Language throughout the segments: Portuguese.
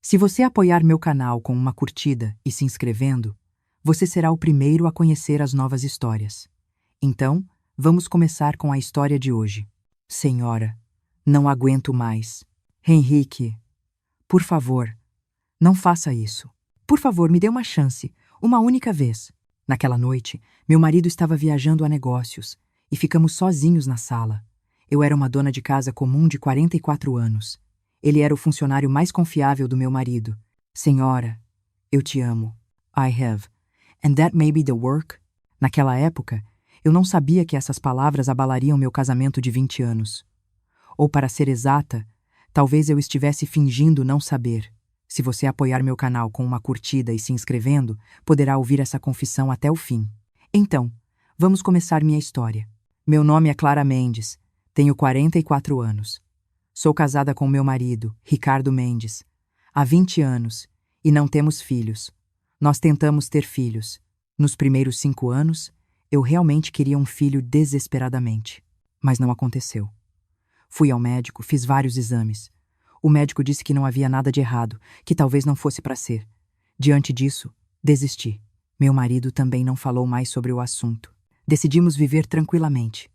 Se você apoiar meu canal com uma curtida e se inscrevendo, você será o primeiro a conhecer as novas histórias. Então, vamos começar com a história de hoje. Senhora, não aguento mais. Henrique, por favor, não faça isso. Por favor, me dê uma chance, uma única vez. Naquela noite, meu marido estava viajando a negócios e ficamos sozinhos na sala. Eu era uma dona de casa comum de 44 anos. Ele era o funcionário mais confiável do meu marido. Senhora, eu te amo. I have. And that may be the work? Naquela época, eu não sabia que essas palavras abalariam meu casamento de 20 anos. Ou, para ser exata, talvez eu estivesse fingindo não saber. Se você apoiar meu canal com uma curtida e se inscrevendo, poderá ouvir essa confissão até o fim. Então, vamos começar minha história. Meu nome é Clara Mendes, tenho 44 anos. Sou casada com meu marido, Ricardo Mendes, há 20 anos, e não temos filhos. Nós tentamos ter filhos. Nos primeiros 5 anos, eu realmente queria um filho desesperadamente, mas não aconteceu. Fui ao médico, fiz vários exames. O médico disse que não havia nada de errado, que talvez não fosse para ser. Diante disso, desisti. Meu marido também não falou mais sobre o assunto. Decidimos viver tranquilamente.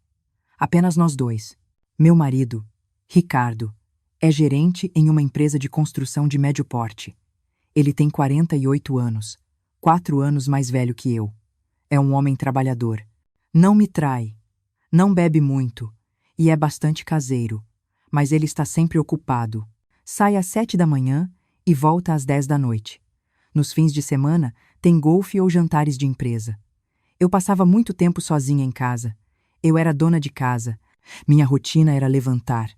Apenas nós dois. Meu marido, Ricardo, é gerente em uma empresa de construção de médio porte. Ele tem 48 anos, 4 anos mais velho que eu. É um homem trabalhador. Não me trai. Não bebe muito. E é bastante caseiro. Mas ele está sempre ocupado. Sai às 7 da manhã e volta às 10 da noite. Nos fins de semana, tem golfe ou jantares de empresa. Eu passava muito tempo sozinha em casa. Eu era dona de casa. Minha rotina era levantar,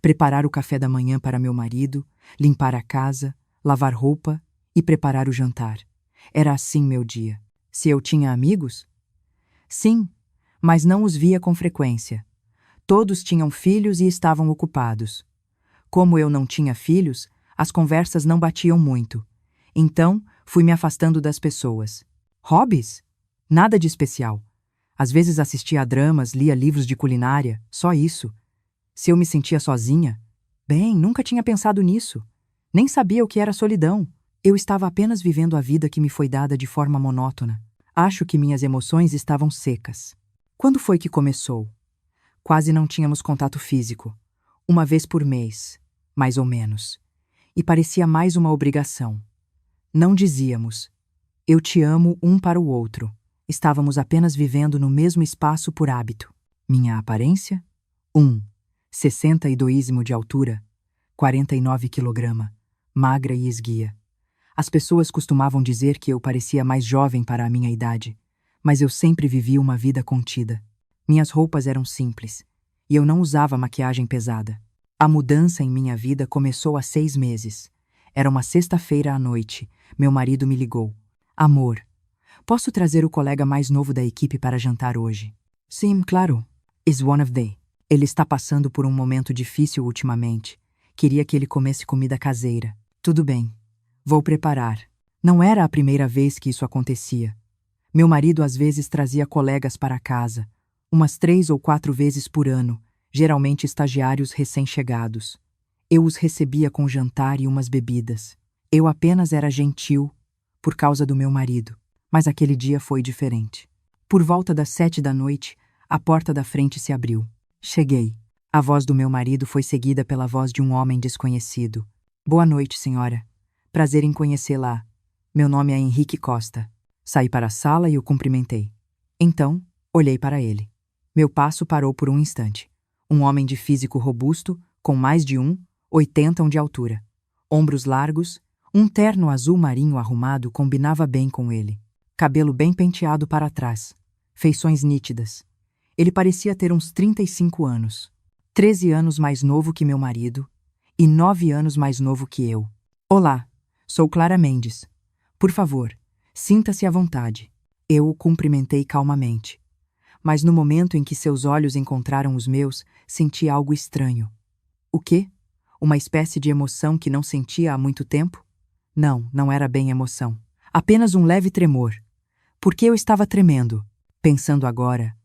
preparar o café da manhã para meu marido, limpar a casa, lavar roupa e preparar o jantar. Era assim meu dia. Se eu tinha amigos? Sim, mas não os via com frequência. Todos tinham filhos e estavam ocupados. Como eu não tinha filhos, as conversas não batiam muito. Então, fui me afastando das pessoas. Hobbies? Nada de especial. Às vezes assistia a dramas, lia livros de culinária, só isso. Se eu me sentia sozinha? Bem, nunca tinha pensado nisso. Nem sabia o que era solidão. Eu estava apenas vivendo a vida que me foi dada de forma monótona. Acho que minhas emoções estavam secas. Quando foi que começou? Quase não tínhamos contato físico. Uma vez por mês, mais ou menos. E parecia mais uma obrigação. Não dizíamos, eu te amo um para o outro. Estávamos apenas vivendo no mesmo espaço por hábito. Minha aparência? 1,62 de altura, 49 kg, magra e esguia. As pessoas costumavam dizer que eu parecia mais jovem para a minha idade, mas eu sempre vivia uma vida contida. Minhas roupas eram simples, e eu não usava maquiagem pesada. A mudança em minha vida começou há 6 meses. Era uma sexta-feira à noite. Meu marido me ligou. Amor, posso trazer o colega mais novo da equipe para jantar hoje? Sim, claro. Is one of they. Ele está passando por um momento difícil ultimamente. Queria que ele comesse comida caseira. Tudo bem. Vou preparar. Não era a primeira vez que isso acontecia. Meu marido às vezes trazia colegas para casa, umas 3 ou 4 vezes por ano, geralmente estagiários recém-chegados. Eu os recebia com jantar e umas bebidas. Eu apenas era gentil por causa do meu marido, mas aquele dia foi diferente. Por volta das 7 da noite, a porta da frente se abriu. Cheguei. A voz do meu marido foi seguida pela voz de um homem desconhecido. Boa noite, senhora. Prazer em conhecê-la. Meu nome é Henrique Costa. Saí para a sala e o cumprimentei. Então, olhei para ele. Meu passo parou por um instante. Um homem de físico robusto, com mais de 1,80 de altura. Ombros largos, um terno azul marinho arrumado combinava bem com ele. Cabelo bem penteado para trás. Feições nítidas. Ele parecia ter uns 35 anos. 13 anos mais novo que meu marido e 9 anos mais novo que eu. Olá, sou Clara Mendes. Por favor, sinta-se à vontade. Eu o cumprimentei calmamente. Mas no momento em que seus olhos encontraram os meus, senti algo estranho. O quê? Uma espécie de emoção que não sentia há muito tempo? Não, não era bem emoção. Apenas um leve tremor. Por que eu estava tremendo? Pensando agora,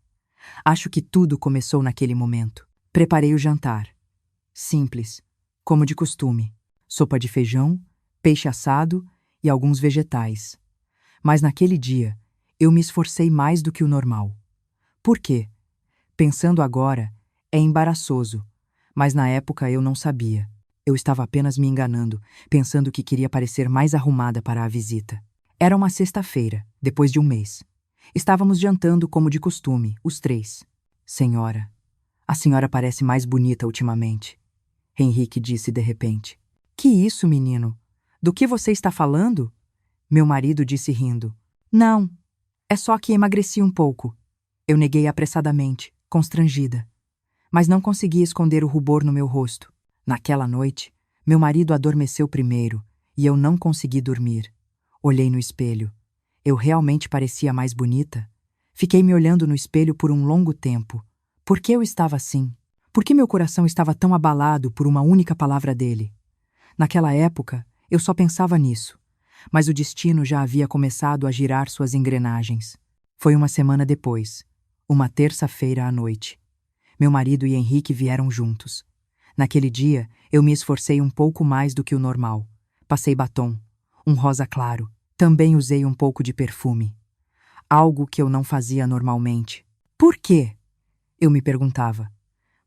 acho que tudo começou naquele momento. Preparei o jantar. Simples, como de costume. Sopa de feijão, peixe assado e alguns vegetais. Mas naquele dia, eu me esforcei mais do que o normal. Por quê? Pensando agora, é embaraçoso, mas na época eu não sabia. Eu estava apenas me enganando, pensando que queria parecer mais arrumada para a visita. Era uma sexta-feira, depois de um mês. Estávamos jantando como de costume, os três. Senhora, a senhora parece mais bonita ultimamente, Henrique disse de repente. Que isso, menino? Do que você está falando? Meu marido disse rindo. Não, é só que emagreci um pouco. Eu neguei apressadamente, constrangida. Mas não consegui esconder o rubor no meu rosto. Naquela noite, meu marido adormeceu primeiro e eu não consegui dormir. Olhei no espelho. Eu realmente parecia mais bonita? Fiquei me olhando no espelho por um longo tempo. Por que eu estava assim? Por que meu coração estava tão abalado por uma única palavra dele? Naquela época, eu só pensava nisso. Mas o destino já havia começado a girar suas engrenagens. Foi uma semana depois, uma terça-feira à noite. Meu marido e Henrique vieram juntos. Naquele dia, eu me esforcei um pouco mais do que o normal. Passei batom, um rosa claro. Também usei um pouco de perfume. Algo que eu não fazia normalmente. Por quê? Eu me perguntava.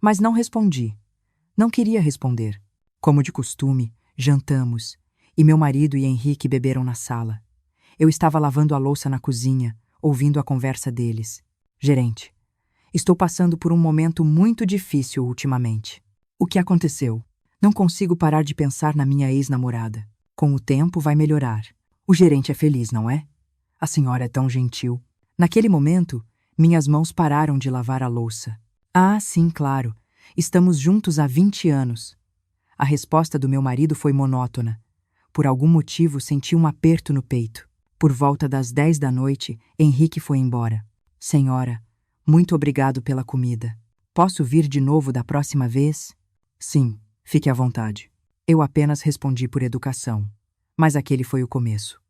Mas não respondi. Não queria responder. Como de costume, jantamos, e meu marido e Henrique beberam na sala. Eu estava lavando a louça na cozinha, ouvindo a conversa deles. Gerente, estou passando por um momento muito difícil ultimamente. O que aconteceu? Não consigo parar de pensar na minha ex-namorada. Com o tempo vai melhorar. O gerente é feliz, não é? A senhora é tão gentil. Naquele momento, minhas mãos pararam de lavar a louça. Ah, sim, claro. Estamos juntos há 20 anos. A resposta do meu marido foi monótona. Por algum motivo, senti um aperto no peito. Por volta das 10 da noite, Henrique foi embora. Senhora, muito obrigado pela comida. Posso vir de novo da próxima vez? Sim, fique à vontade. Eu apenas respondi por educação. Mas aquele foi o começo.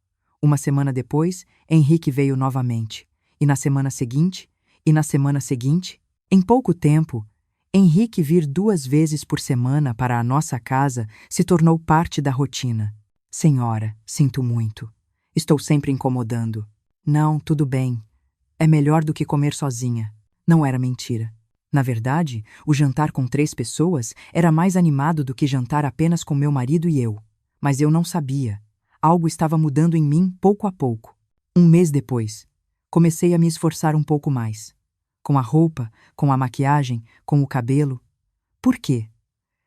Uma semana depois, Henrique veio novamente. E na semana seguinte, em pouco tempo, Henrique vir 2 vezes por semana para a nossa casa se tornou parte da rotina. Senhora, sinto muito. Estou sempre incomodando. Não, tudo bem. É melhor do que comer sozinha. Não era mentira. Na verdade, o jantar com 3 pessoas era mais animado do que jantar apenas com meu marido e eu. Mas eu não sabia. Algo estava mudando em mim pouco a pouco. Um mês depois, comecei a me esforçar um pouco mais. Com a roupa, com a maquiagem, com o cabelo. Por quê?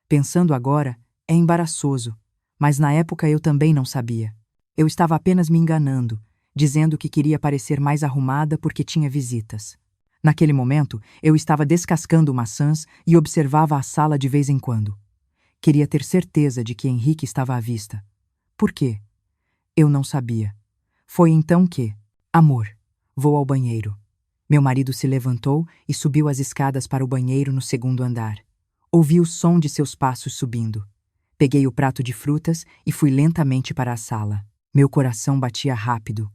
Pensando agora, é embaraçoso. Mas na época eu também não sabia. Eu estava apenas me enganando, dizendo que queria parecer mais arrumada porque tinha visitas. Naquele momento, eu estava descascando maçãs e observava a sala de vez em quando. Queria ter certeza de que Henrique estava à vista. Por quê? Eu não sabia. Foi então que, amor, vou ao banheiro. Meu marido se levantou e subiu as escadas para o banheiro no 2º andar. Ouvi o som de seus passos subindo. Peguei o prato de frutas e fui lentamente para a sala. Meu coração batia rápido.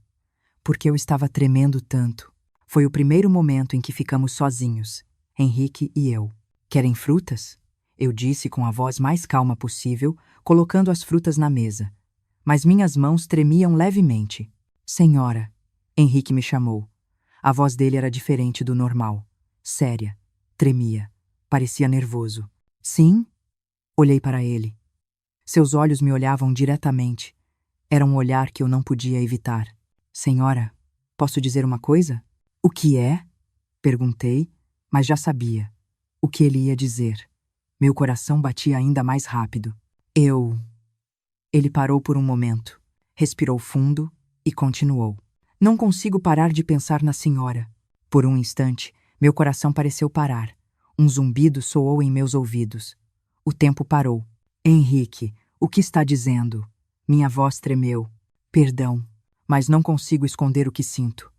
Porque eu estava tremendo tanto. Foi o primeiro momento em que ficamos sozinhos, Henrique e eu. Querem frutas? Eu disse com a voz mais calma possível, colocando as frutas na mesa. Mas minhas mãos tremiam levemente. Senhora, Henrique me chamou. A voz dele era diferente do normal. Séria. Tremia. Parecia nervoso. Sim? Olhei para ele. Seus olhos me olhavam diretamente. Era um olhar que eu não podia evitar. Senhora, posso dizer uma coisa? O que é? Perguntei, mas já sabia. O que ele ia dizer. Meu coração batia ainda mais rápido. Ele parou por um momento, respirou fundo e continuou. Não consigo parar de pensar na senhora. Por um instante, meu coração pareceu parar. Um zumbido soou em meus ouvidos. O tempo parou. Henrique, o que está dizendo? Minha voz tremeu. Perdão, mas não consigo esconder o que sinto.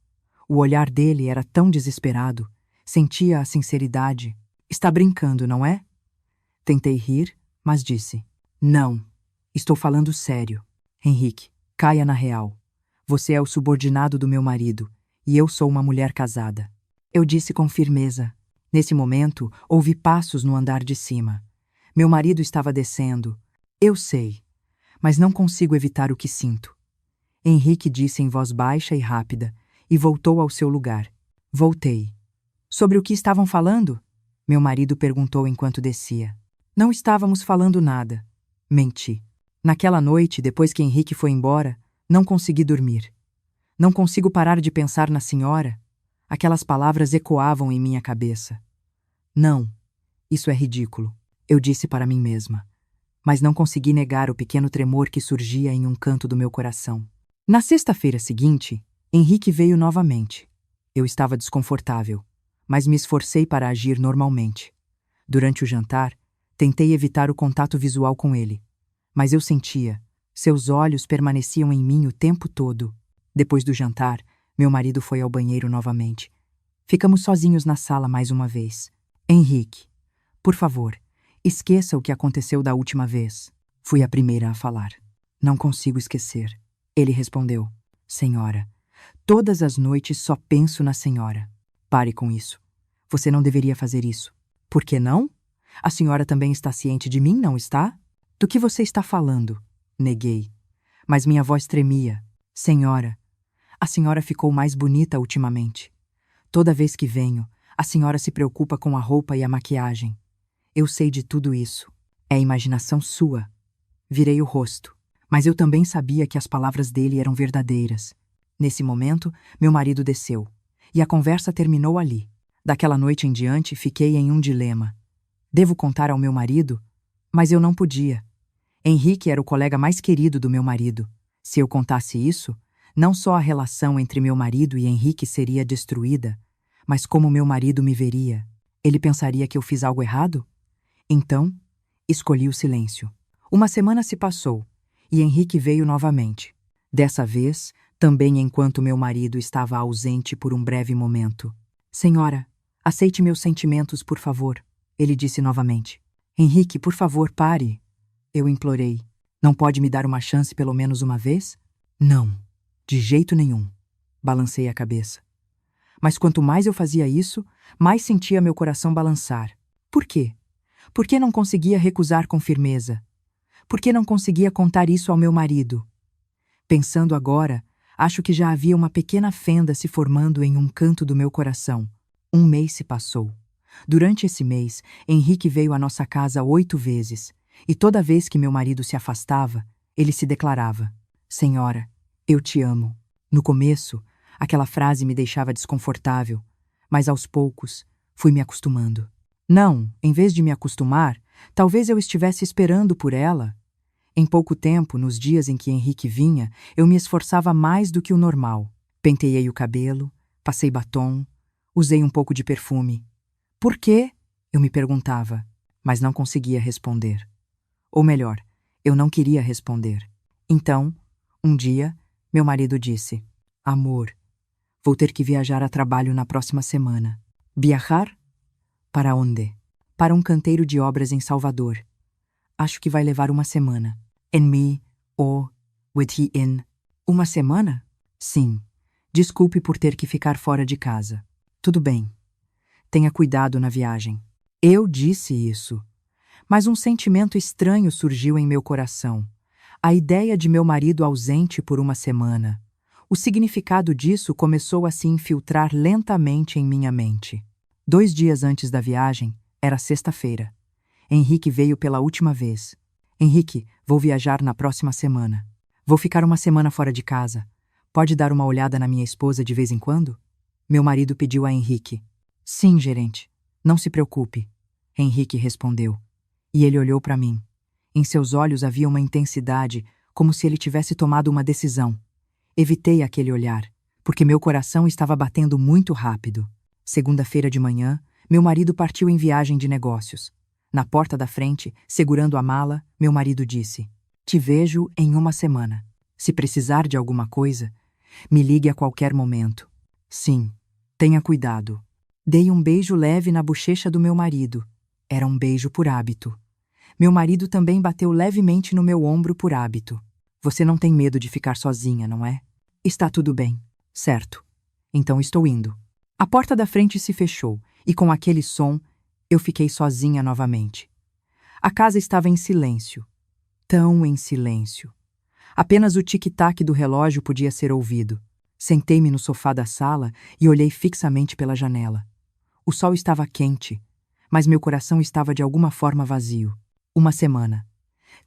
O olhar dele era tão desesperado. Sentia a sinceridade. Está brincando, não é? Tentei rir, mas disse. Não, estou falando sério. Henrique, caia na real. Você é o subordinado do meu marido, e eu sou uma mulher casada. Eu disse com firmeza. Nesse momento, ouvi passos no andar de cima. Meu marido estava descendo. Eu sei. mas não consigo evitar o que sinto. Henrique disse em voz baixa e rápida, e voltou ao seu lugar. Voltei. Sobre o que estavam falando? Meu marido perguntou enquanto descia. Não estávamos falando nada. Menti. Naquela noite, depois que Henrique foi embora, não consegui dormir. Não consigo parar de pensar na senhora. Aquelas palavras ecoavam em minha cabeça. Não, isso é ridículo, eu disse para mim mesma. Mas não consegui negar o pequeno tremor que surgia em um canto do meu coração. Na sexta-feira seguinte, Henrique veio novamente. Eu estava desconfortável, mas me esforcei para agir normalmente. Durante o jantar, tentei evitar o contato visual com ele, mas eu sentia, seus olhos permaneciam em mim o tempo todo. Depois do jantar, meu marido foi ao banheiro novamente. Ficamos sozinhos na sala mais uma vez. Henrique, por favor, esqueça o que aconteceu da última vez. Fui a primeira a falar. Não consigo esquecer. Ele respondeu. Senhora, todas as noites só penso na senhora. Pare com isso. Você não deveria fazer isso. Por que não? A senhora também está ciente de mim, não está? Do que você está falando? Neguei. Mas minha voz tremia. Senhora, a senhora ficou mais bonita ultimamente. Toda vez que venho, a senhora se preocupa com a roupa e a maquiagem. Eu sei de tudo isso. É imaginação sua. Virei o rosto. Mas eu também sabia que as palavras dele eram verdadeiras. Nesse momento, meu marido desceu. E a conversa terminou ali. Daquela noite em diante, fiquei em um dilema. Devo contar ao meu marido? Mas eu não podia. Henrique era o colega mais querido do meu marido. Se eu contasse isso, não só a relação entre meu marido e Henrique seria destruída, mas como meu marido me veria. Ele pensaria que eu fiz algo errado? Então, escolhi o silêncio. Uma semana se passou, e Henrique veio novamente. Dessa vez, também enquanto meu marido estava ausente por um breve momento. Senhora, aceite meus sentimentos, por favor, ele disse novamente. Henrique, por favor, pare. Eu implorei. Não pode me dar uma chance pelo menos uma vez? Não, de jeito nenhum. Balancei a cabeça. Mas quanto mais eu fazia isso, mais sentia meu coração balançar. Por quê? Por que não conseguia recusar com firmeza? Por que não conseguia contar isso ao meu marido? Pensando agora, acho que já havia uma pequena fenda se formando em um canto do meu coração. Um mês se passou. Durante esse mês, Henrique veio à nossa casa 8 vezes, e toda vez que meu marido se afastava, ele se declarava: Senhora, eu te amo. No começo, aquela frase me deixava desconfortável, mas aos poucos fui me acostumando. Não, em vez de me acostumar, talvez eu estivesse esperando por ela. Em pouco tempo, nos dias em que Henrique vinha, eu me esforçava mais do que o normal. Penteei o cabelo, passei batom, usei um pouco de perfume. Por quê? Eu me perguntava, mas não conseguia responder. Ou melhor, eu não queria responder. Então, um dia, meu marido disse: Amor, vou ter que viajar a trabalho na próxima semana. Viajar? Para onde? Para um canteiro de obras em Salvador. Acho que vai levar uma semana. And me, with he in. Uma semana? Sim. Desculpe por ter que ficar fora de casa. Tudo bem. Tenha cuidado na viagem. Eu disse isso. Mas um sentimento estranho surgiu em meu coração. A ideia de meu marido ausente por uma semana. O significado disso começou a se infiltrar lentamente em minha mente. 2 dias antes da viagem, era sexta-feira. Henrique veio pela última vez. Henrique, vou viajar na próxima semana. Vou ficar uma semana fora de casa. Pode dar uma olhada na minha esposa de vez em quando? Meu marido pediu a Henrique. Sim, gerente. Não se preocupe. Henrique respondeu. E ele olhou para mim. Em seus olhos havia uma intensidade, como se ele tivesse tomado uma decisão. Evitei aquele olhar, porque meu coração estava batendo muito rápido. Segunda-feira de manhã, meu marido partiu em viagem de negócios. Na porta da frente, segurando a mala, meu marido disse: Te vejo em uma semana. Se precisar de alguma coisa, me ligue a qualquer momento. Sim, tenha cuidado. Dei um beijo leve na bochecha do meu marido. Era um beijo por hábito. Meu marido também bateu levemente no meu ombro por hábito. Você não tem medo de ficar sozinha, não é? Está tudo bem. Certo. Então estou indo. A porta da frente se fechou, e com aquele som, eu fiquei sozinha novamente. A casa estava em silêncio. tão em silêncio. Apenas o tic-tac do relógio podia ser ouvido. Sentei-me no sofá da sala e olhei fixamente pela janela. O sol estava quente, mas meu coração estava de alguma forma vazio. Uma semana.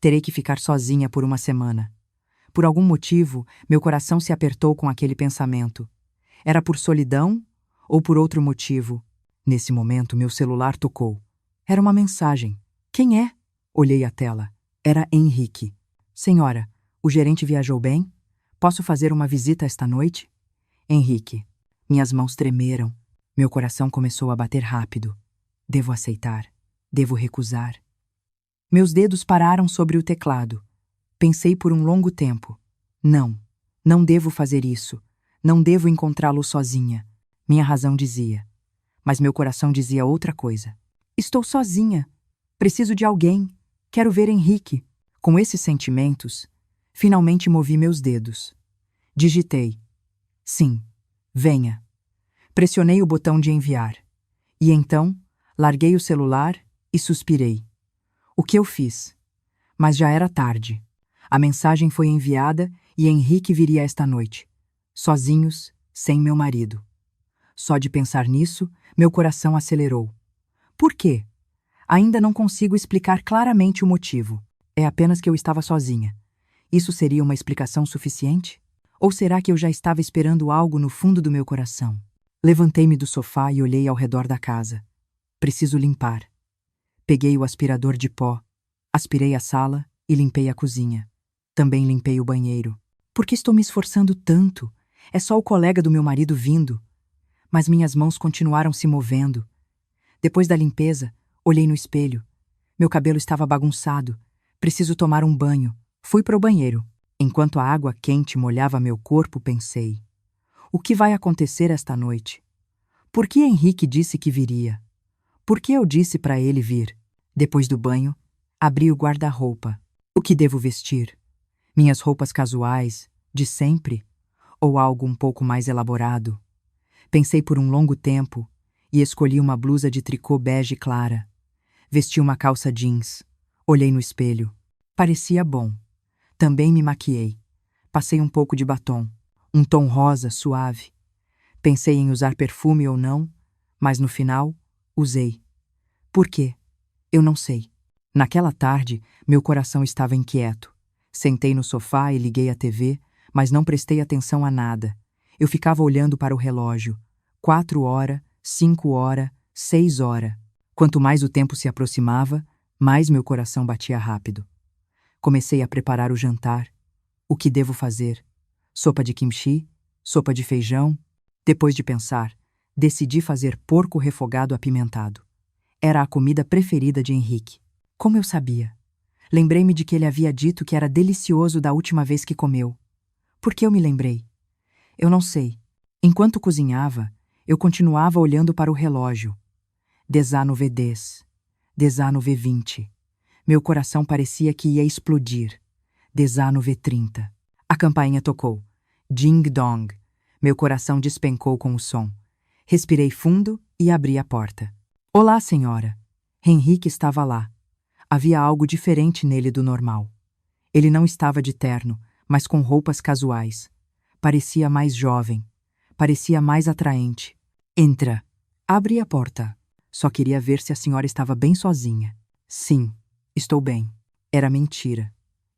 Terei que ficar sozinha por uma semana. Por algum motivo, meu coração se apertou com aquele pensamento. Era por solidão ou por outro motivo? Nesse momento, meu celular tocou. Era uma mensagem. Quem é? Olhei a tela. Era Henrique. Senhora, o gerente viajou bem? Posso fazer uma visita esta noite? Henrique. Minhas mãos tremeram. Meu coração começou a bater rápido. Devo aceitar? Devo recusar? Meus dedos pararam sobre o teclado. Pensei por um longo tempo. Não, não devo fazer isso. Não devo encontrá-lo sozinha. Minha razão dizia. Mas meu coração dizia outra coisa. Estou sozinha. Preciso de alguém. Quero ver Henrique. Com esses sentimentos, finalmente movi meus dedos. Digitei. Sim, venha. Pressionei o botão de enviar. E então, larguei o celular e suspirei. O que eu fiz? Mas já era tarde. A mensagem foi enviada e Henrique viria esta noite. Sozinhos, sem meu marido. Só de pensar nisso, meu coração acelerou. Por quê? Ainda não consigo explicar claramente o motivo. É apenas que eu estava sozinha. Isso seria uma explicação suficiente? Ou será que eu já estava esperando algo no fundo do meu coração? Levantei-me do sofá e olhei ao redor da casa. Preciso limpar. Peguei o aspirador de pó, aspirei a sala e limpei a cozinha. Também limpei o banheiro. Por que estou me esforçando tanto? É só o colega do meu marido vindo. Mas minhas mãos continuaram se movendo. Depois da limpeza, olhei no espelho. Meu cabelo estava bagunçado. Preciso tomar um banho. Fui para o banheiro. Enquanto a água quente molhava meu corpo, pensei. O que vai acontecer esta noite? Por que Henrique disse que viria? Por que eu disse para ele vir? Depois do banho, abri o guarda-roupa. O que devo vestir? Minhas roupas casuais, de sempre? Ou algo um pouco mais elaborado? Pensei por um longo tempo e escolhi uma blusa de tricô bege clara. Vesti uma calça jeans. Olhei no espelho. Parecia bom. Também me maquiei. Passei um pouco de batom. Um tom rosa, suave. Pensei em usar perfume ou não, mas no final, usei. Por quê? Eu não sei. Naquela tarde, meu coração estava inquieto. Sentei no sofá e liguei a TV, mas não prestei atenção a nada. Eu ficava olhando para o relógio. 4 horas, 5 horas, 6 horas. Quanto mais o tempo se aproximava, mais meu coração batia rápido. Comecei a preparar o jantar. O que devo fazer? Sopa de kimchi? Sopa de feijão? Depois de pensar, decidi fazer porco refogado apimentado. Era a comida preferida de Henrique. Como eu sabia? Lembrei-me de que ele havia dito que era delicioso da última vez que comeu. Por que eu me lembrei? Eu não sei. Enquanto cozinhava, eu continuava olhando para o relógio. 19:10. 19:20. Meu coração parecia que ia explodir. 19:30. A campainha tocou. Ding-dong. Meu coração despencou com o som. Respirei fundo e abri a porta. Olá, senhora. Henrique estava lá. Havia algo diferente nele do normal. Ele não estava de terno, mas com roupas casuais. Parecia mais jovem. Parecia mais atraente. Entra. Abri a porta. Só queria ver se a senhora estava bem sozinha. Sim, estou bem. Era mentira.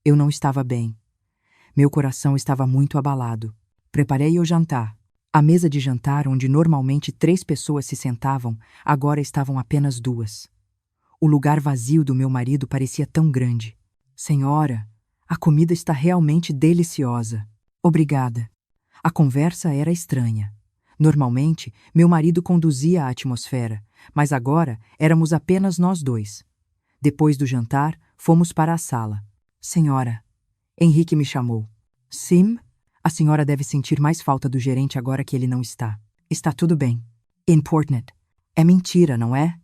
Eu não estava bem. Meu coração estava muito abalado. Preparei o jantar. A mesa de jantar, onde normalmente 3 pessoas se sentavam, agora estavam apenas 2. O lugar vazio do meu marido parecia tão grande. Senhora, a comida está realmente deliciosa. Obrigada. A conversa era estranha. Normalmente, meu marido conduzia a atmosfera, mas agora éramos apenas nós 2. Depois do jantar, fomos para a sala. Senhora, Henrique me chamou. Sim, a senhora deve sentir mais falta do gerente agora que ele não está. Está tudo bem. Important. É mentira, não é?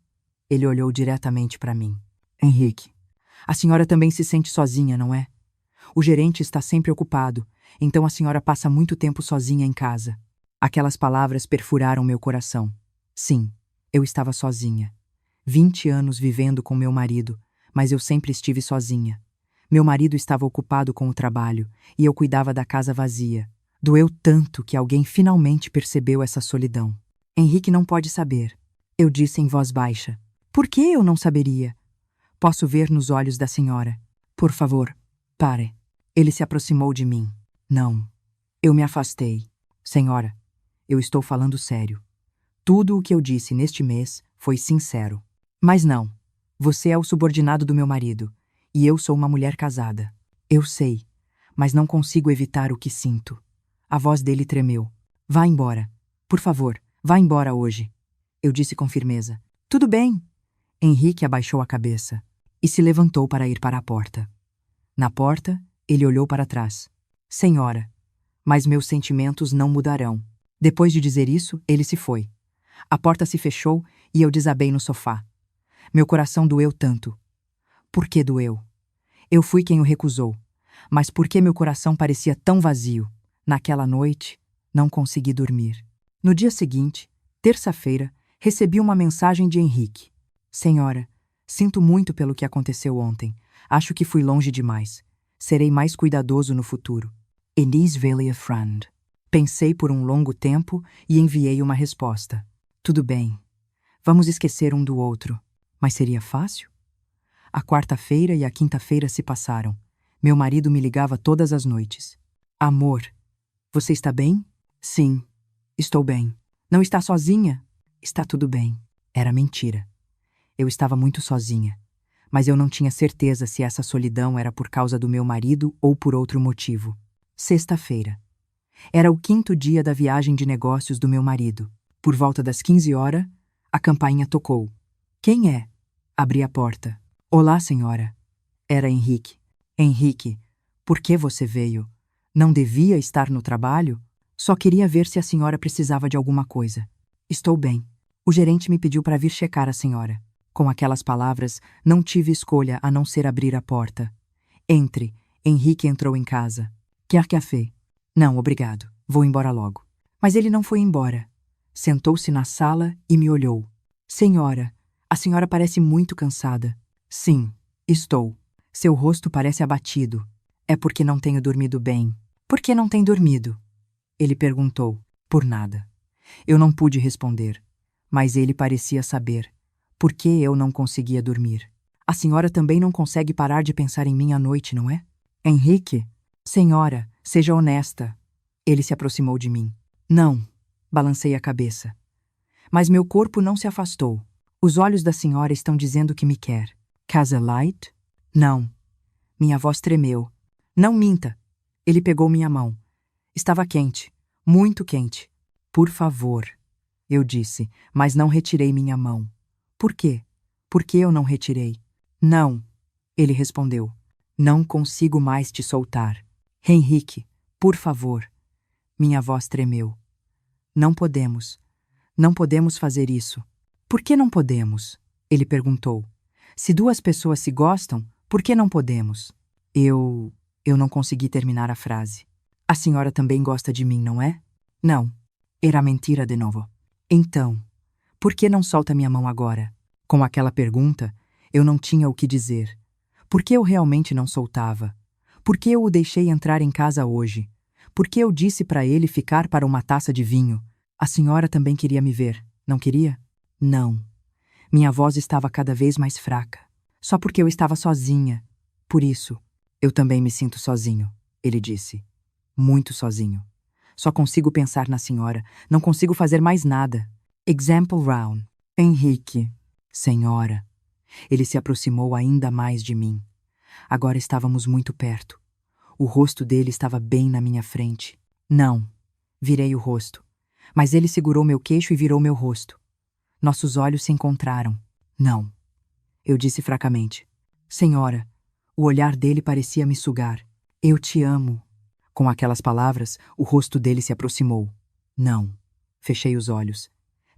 Ele olhou diretamente para mim. Henrique, a senhora também se sente sozinha, não é? O gerente está sempre ocupado, então a senhora passa muito tempo sozinha em casa. Aquelas palavras perfuraram meu coração. Sim, eu estava sozinha. 20 anos vivendo com meu marido, mas eu sempre estive sozinha. Meu marido estava ocupado com o trabalho e eu cuidava da casa vazia. Doeu tanto que alguém finalmente percebeu essa solidão. Henrique não pode saber, eu disse em voz baixa. Por que eu não saberia? Posso ver nos olhos da senhora. Por favor, pare. Ele se aproximou de mim. Não. Eu me afastei. Senhora, eu estou falando sério. Tudo o que eu disse neste mês foi sincero. Mas não. Você é o subordinado do meu marido, e eu sou uma mulher casada. Eu sei, mas não consigo evitar o que sinto. A voz dele tremeu. Vá embora. Por favor, vá embora hoje. Eu disse com firmeza. Tudo bem. Henrique abaixou a cabeça e se levantou para ir para a porta. Na porta, ele olhou para trás. Senhora, mas meus sentimentos não mudarão. Depois de dizer isso, ele se foi. A porta se fechou e eu desabei no sofá. Meu coração doeu tanto. Por que doeu? Eu fui quem o recusou. Mas por que meu coração parecia tão vazio? Naquela noite, não consegui dormir. No dia seguinte, terça-feira, recebi uma mensagem de Henrique. Senhora, sinto muito pelo que aconteceu ontem. Acho que fui longe demais. Serei mais cuidadoso no futuro. Enis Velia Frand. Pensei por um longo tempo e enviei uma resposta. Tudo bem. Vamos esquecer um do outro. Mas seria fácil? A quarta-feira e a quinta-feira se passaram. Meu marido me ligava todas as noites. Amor, você está bem? Sim, estou bem. Não está sozinha? Está tudo bem. Era mentira. Eu estava muito sozinha. Mas eu não tinha certeza se essa solidão era por causa do meu marido ou por outro motivo. Sexta-feira. Era o quinto dia da viagem de negócios do meu marido. Por volta das 15 horas, a campainha tocou. Quem é? Abri a porta. Olá, senhora. Era Henrique. Henrique, por que você veio? Não devia estar no trabalho? Só queria ver se a senhora precisava de alguma coisa. Estou bem. O gerente me pediu para vir checar a senhora. Com aquelas palavras, não tive escolha a não ser abrir a porta. Entre. Henrique entrou em casa. Quer café? Não, obrigado. Vou embora logo. Mas ele não foi embora. Sentou-se na sala e me olhou. Senhora, a senhora parece muito cansada. Sim, estou. Seu rosto parece abatido. É porque não tenho dormido bem. Por que não tem dormido? Ele perguntou. Por nada. Eu não pude responder. Mas ele parecia saber. Por que eu não conseguia dormir? A senhora também não consegue parar de pensar em mim à noite, não é? Henrique? Senhora, seja honesta. Ele se aproximou de mim. Não. Balancei a cabeça. Mas meu corpo não se afastou. Os olhos da senhora estão dizendo que me quer. Casa Light? Não. Minha voz tremeu. Não minta. Ele pegou minha mão. Estava quente. Muito quente. Por favor. Eu disse, mas não retirei minha mão. Por quê? Por que eu não retirei? Não. Ele respondeu. Não consigo mais te soltar. Henrique, por favor. Minha voz tremeu. Não podemos. Não podemos fazer isso. Por que não podemos? Ele perguntou. Se duas pessoas se gostam, por que não podemos? Eu não consegui terminar a frase. A senhora também gosta de mim, não é? Não. Era mentira de novo. Então, por que não solta minha mão agora? Com aquela pergunta, eu não tinha o que dizer. Por que eu realmente não soltava? Por que eu o deixei entrar em casa hoje? Por que eu disse para ele ficar para uma taça de vinho? A senhora também queria me ver, não queria? Não. Minha voz estava cada vez mais fraca. Só porque eu estava sozinha. Por isso, eu também me sinto sozinho, ele disse. Muito sozinho. Só consigo pensar na senhora, não consigo fazer mais nada. Example round. Henrique. Senhora. Ele se aproximou ainda mais de mim. Agora estávamos muito perto. O rosto dele estava bem na minha frente. Não. Virei o rosto. Mas ele segurou meu queixo e virou meu rosto. Nossos olhos se encontraram. Não. Eu disse fracamente. Senhora. O olhar dele parecia me sugar. Eu te amo. Com aquelas palavras, o rosto dele se aproximou. Não. Fechei os olhos.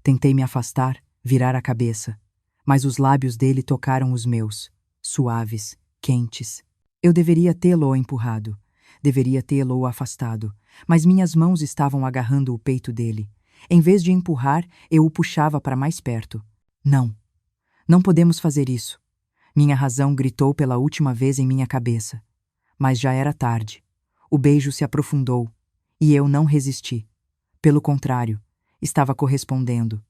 Tentei me afastar, virar a cabeça. Mas os lábios dele tocaram os meus. Suaves, quentes. Eu deveria tê-lo empurrado. Deveria tê-lo afastado. Mas minhas mãos estavam agarrando o peito dele. Em vez de empurrar, eu o puxava para mais perto. Não. Não podemos fazer isso. Minha razão gritou pela última vez em minha cabeça. Mas já era tarde. O beijo se aprofundou, e eu não resisti. Pelo contrário, estava correspondendo.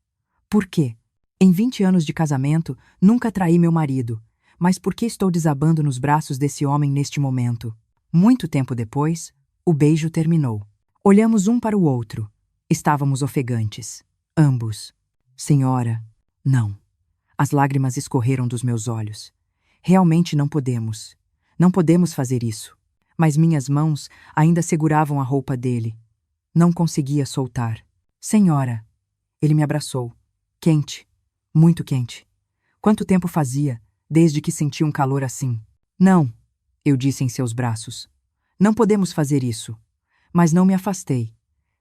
Por quê? Em 20 anos de casamento, nunca traí meu marido. Mas por que estou desabando nos braços desse homem neste momento? Muito tempo depois, o beijo terminou. Olhamos um para o outro. Estávamos ofegantes. Ambos. Senhora, não. As lágrimas escorreram dos meus olhos. Realmente não podemos. Não podemos fazer isso. Mas minhas mãos ainda seguravam a roupa dele. Não conseguia soltar. Senhora! Ele me abraçou. Quente. Muito quente. Quanto tempo fazia, desde que senti um calor assim? Não, eu disse em seus braços. Não podemos fazer isso. Mas não me afastei.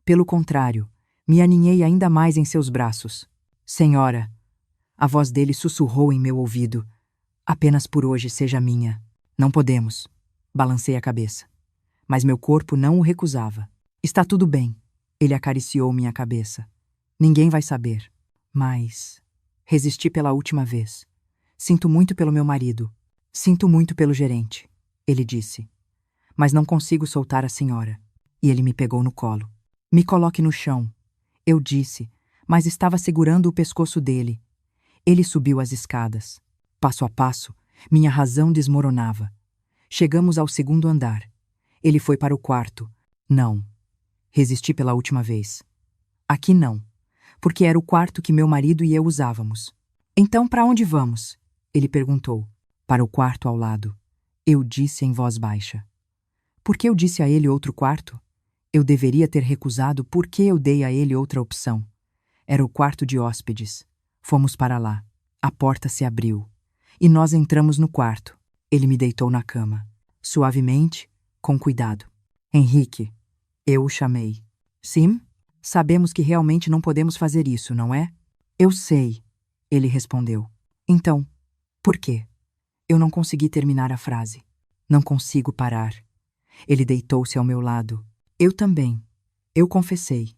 Pelo contrário, me aninhei ainda mais em seus braços. Senhora! A voz dele sussurrou em meu ouvido. Apenas por hoje seja minha. Não podemos. Balancei a cabeça. Mas meu corpo não o recusava. Está tudo bem. Ele acariciou minha cabeça. Ninguém vai saber. Mas... resisti pela última vez. Sinto muito pelo meu marido. Sinto muito pelo gerente. Ele disse. Mas não consigo soltar a senhora. E ele me pegou no colo. Me coloque no chão. Eu disse, mas estava segurando o pescoço dele. Ele subiu as escadas. Passo a passo, minha razão desmoronava. Chegamos ao segundo andar. Ele foi para o quarto. Não. Resisti pela última vez. Aqui não, porque era o quarto que meu marido e eu usávamos. Então para onde vamos? Ele perguntou. Para o quarto ao lado. Eu disse em voz baixa. Por que eu disse a ele outro quarto? Eu deveria ter recusado porque eu dei a ele outra opção. Era o quarto de hóspedes. Fomos para lá. A porta se abriu. E nós entramos no quarto. Ele me deitou na cama. Suavemente, com cuidado. Henrique. Eu o chamei. Sim? Sabemos que realmente não podemos fazer isso, não é? Eu sei. Ele respondeu. Então, por quê? Eu não consegui terminar a frase. Não consigo parar. Ele deitou-se ao meu lado. Eu também. Eu confessei.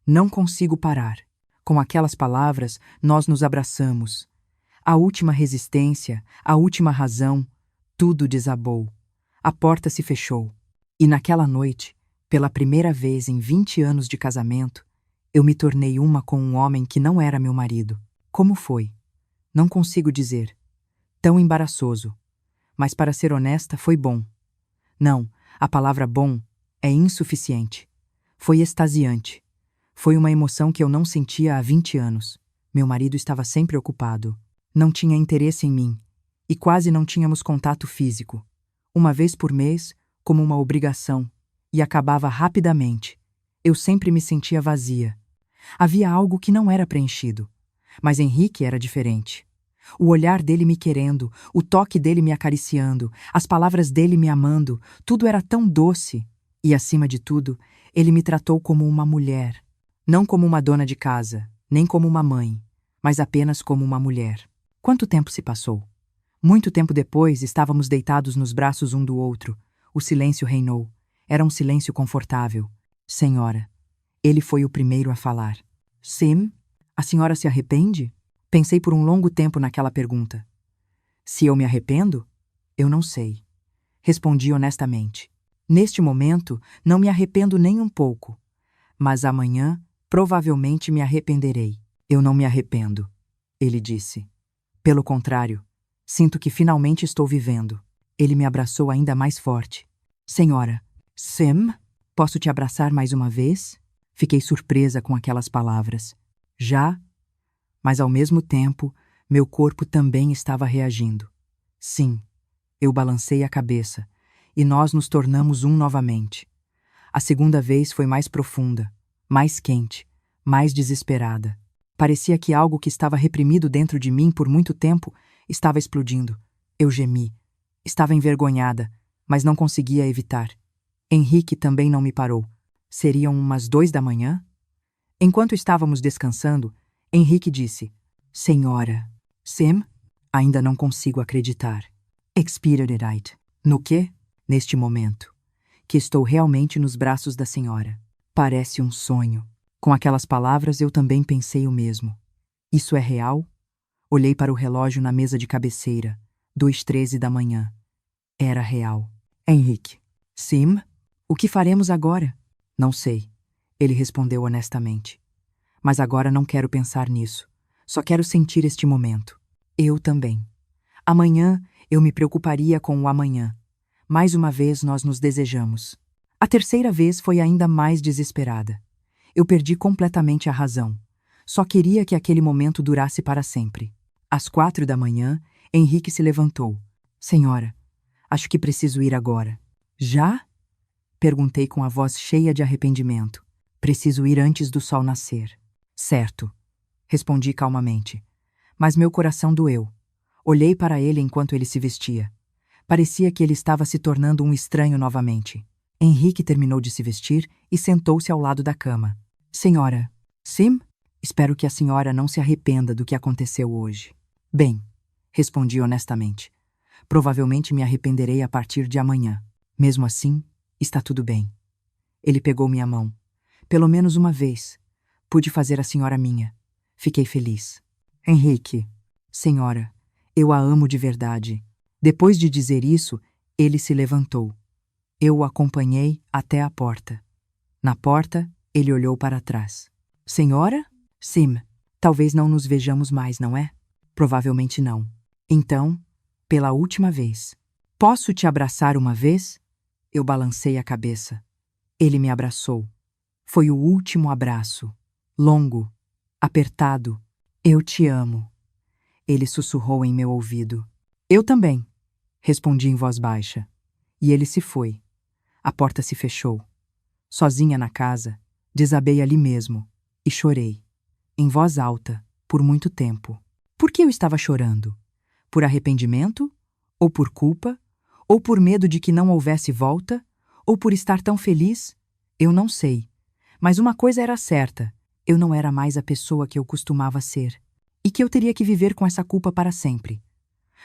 Não consigo parar. Com aquelas palavras, nós nos abraçamos. A última resistência, a última razão, tudo desabou. A porta se fechou. E naquela noite, pela primeira vez em 20 anos de casamento, eu me tornei uma com um homem que não era meu marido. Como foi? Não consigo dizer. Tão embaraçoso. Mas para ser honesta, foi bom. Não, a palavra bom é insuficiente. Foi extasiante. Foi uma emoção que eu não sentia há 20 anos. Meu marido estava sempre ocupado. Não tinha interesse em mim. E quase não tínhamos contato físico. Uma vez por mês, como uma obrigação. E acabava rapidamente. Eu sempre me sentia vazia. Havia algo que não era preenchido. Mas Henrique era diferente. O olhar dele me querendo, o toque dele me acariciando, as palavras dele me amando, tudo era tão doce. E, acima de tudo, ele me tratou como uma mulher. Não como uma dona de casa, nem como uma mãe, mas apenas como uma mulher. Quanto tempo se passou? Muito tempo depois, estávamos deitados nos braços um do outro. O silêncio reinou. Era um silêncio confortável. Senhora, ele foi o primeiro a falar. Sim? A senhora se arrepende? Pensei por um longo tempo naquela pergunta. Se eu me arrependo? Eu não sei. Respondi honestamente. Neste momento, não me arrependo nem um pouco. Mas amanhã, provavelmente me arrependerei. Eu não me arrependo, ele disse. Pelo contrário, sinto que finalmente estou vivendo. Ele me abraçou ainda mais forte. Senhora, Sam, posso te abraçar mais uma vez? Fiquei surpresa com aquelas palavras. Já? Mas ao mesmo tempo, meu corpo também estava reagindo. Sim, eu balancei a cabeça, e nós nos tornamos um novamente. A segunda vez foi mais profunda, mais quente, mais desesperada. Parecia que algo que estava reprimido dentro de mim por muito tempo estava explodindo. Eu gemi. Estava envergonhada, mas não conseguia evitar. Henrique também não me parou. Seriam umas 2 da manhã? Enquanto estávamos descansando, Henrique disse, Senhora, Sam, ainda não consigo acreditar. Expired. No quê? Neste momento. Que estou realmente nos braços da senhora. Parece um sonho. Com aquelas palavras eu também pensei o mesmo. Isso é real? Olhei para o relógio na mesa de cabeceira. 2:13 da manhã. Era real. Henrique. Sim? O que faremos agora? Não sei. Ele respondeu honestamente. Mas agora não quero pensar nisso. Só quero sentir este momento. Eu também. Amanhã eu me preocuparia com o amanhã. Mais uma vez nós nos desejamos. A terceira vez foi ainda mais desesperada. Eu perdi completamente a razão. Só queria que aquele momento durasse para sempre. Às 4 da manhã, Henrique se levantou. Senhora, acho que preciso ir agora. Já? Perguntei com a voz cheia de arrependimento. Preciso ir antes do sol nascer. Certo, respondi calmamente. Mas meu coração doeu. Olhei para ele enquanto ele se vestia. Parecia que ele estava se tornando um estranho novamente. Henrique terminou de se vestir e sentou-se ao lado da cama. Senhora, sim? Espero que a senhora não se arrependa do que aconteceu hoje. Bem, respondi honestamente. Provavelmente me arrependerei a partir de amanhã. Mesmo assim, está tudo bem. Ele pegou minha mão. Pelo menos uma vez. Pude fazer a senhora minha. Fiquei feliz. Henrique, senhora, eu a amo de verdade. Depois de dizer isso, ele se levantou. Eu o acompanhei até a porta. Na porta, ele olhou para trás. Senhora? Sim. Talvez não nos vejamos mais, não é? Provavelmente não. Então, pela última vez. Posso te abraçar uma vez? Eu balancei a cabeça. Ele me abraçou. Foi o último abraço. Longo, apertado. Eu te amo. Ele sussurrou em meu ouvido. Eu também, respondi em voz baixa. E ele se foi. A porta se fechou. Sozinha na casa, desabei ali mesmo e chorei, em voz alta, por muito tempo. Por que eu estava chorando? Por arrependimento? Ou por culpa? Ou por medo de que não houvesse volta? Ou por estar tão feliz? Eu não sei. Mas uma coisa era certa: eu não era mais a pessoa que eu costumava ser, e que eu teria que viver com essa culpa para sempre.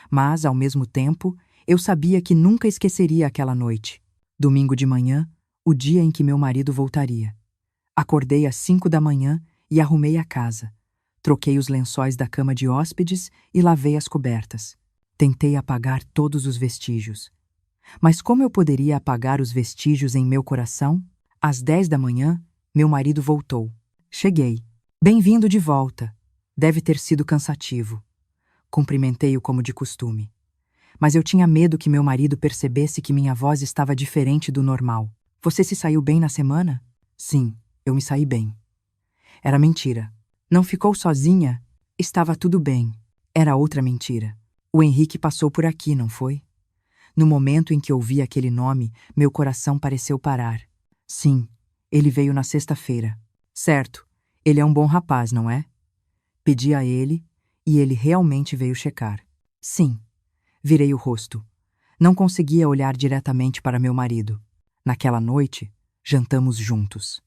Mas, ao mesmo tempo, eu sabia que nunca esqueceria aquela noite. Domingo de manhã, o dia em que meu marido voltaria. Acordei às 5 da manhã e arrumei a casa. Troquei os lençóis da cama de hóspedes e lavei as cobertas. Tentei apagar todos os vestígios. Mas como eu poderia apagar os vestígios em meu coração? Às 10 da manhã, meu marido voltou. Cheguei. Bem-vindo de volta. Deve ter sido cansativo. Cumprimentei-o como de costume. Mas eu tinha medo que meu marido percebesse que minha voz estava diferente do normal. Você se saiu bem na semana? Sim, eu me saí bem. Era mentira. Não ficou sozinha? Estava tudo bem. Era outra mentira. O Henrique passou por aqui, não foi? No momento em que ouvi aquele nome, meu coração pareceu parar. Sim, ele veio na sexta-feira. Certo, ele é um bom rapaz, não é? Pedi a ele, e ele realmente veio checar. Sim. Virei o rosto. Não conseguia olhar diretamente para meu marido. Naquela noite, jantamos juntos.